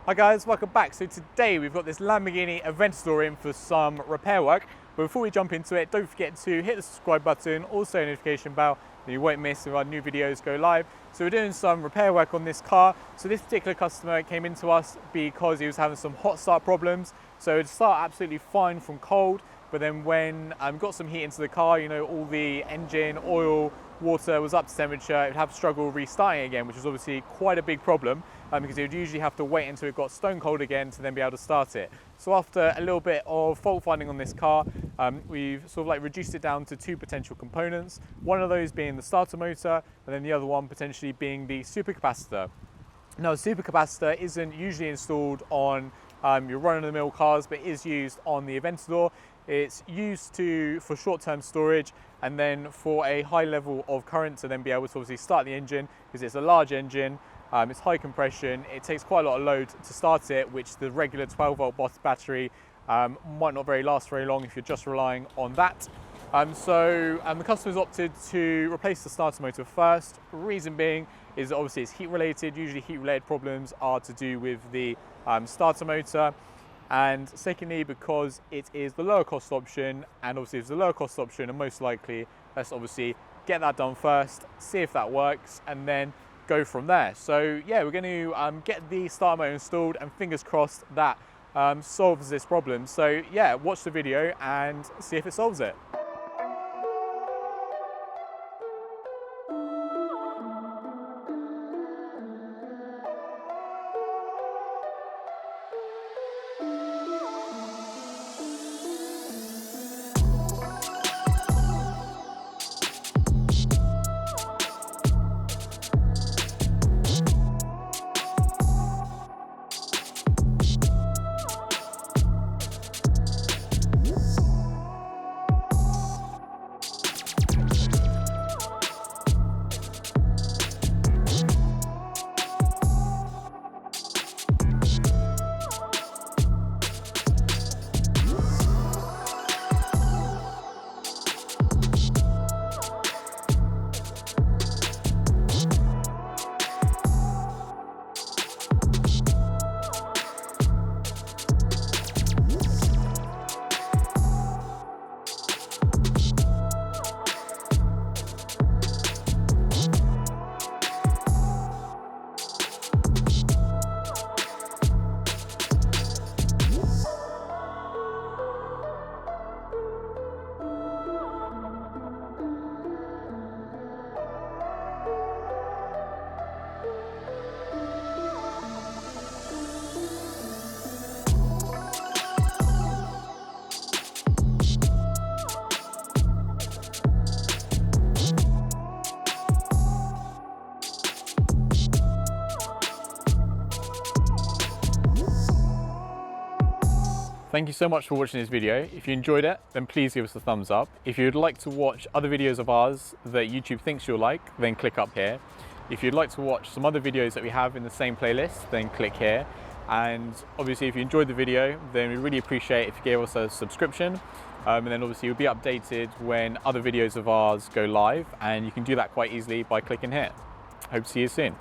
Hi guys, welcome back. So today we've got this Lamborghini Aventador in for some repair work. But before we jump into it, don't forget to hit the subscribe button, also a notification bell, so you won't miss if our new videos go live. So we're doing some repair work on this car. So this particular customer came into us because he was having some hot start problems. So it'd start absolutely fine from cold, but then when got some heat into the car, you know, all the engine, oil, water was up to temperature, it would have struggle restarting again, which is obviously quite a big problem because it would usually have to wait until it got stone cold again to then be able to start it. So after a little bit of fault finding on this car, we've sort of like reduced it down to two potential components, one of those being the starter motor and then the other one potentially being the supercapacitor. Now, the supercapacitor isn't usually installed on your run-of-the-mill cars, but is used on the Aventador. It's used for short-term storage and then for a high level of current to then be able to obviously start the engine, because it's a large engine, it's high compression, it takes quite a lot of load to start it, which the regular 12-volt battery might not last very long if you're just relying on that. The customer's opted to replace the starter motor first. Reason being is that obviously it's heat related. Usually heat related problems are to do with the starter motor. And secondly, because it is the lower cost option, and obviously it's the lower cost option, and most likely let's obviously get that done first, see if that works, and then go from there. So yeah, we're going to get the starter motor installed, and fingers crossed that solves this problem. So yeah, watch the video and see if it solves it. Thank you so much for watching this video. If you enjoyed it, then please give us a thumbs up. If you'd like to watch other videos of ours that YouTube thinks you'll like, then click up here. If you'd like to watch some other videos that we have in the same playlist, then click here. And obviously, if you enjoyed the video, then we really appreciate if you gave us a subscription. And then obviously you'll be updated when other videos of ours go live, and you can do that quite easily by clicking here. Hope to see you soon.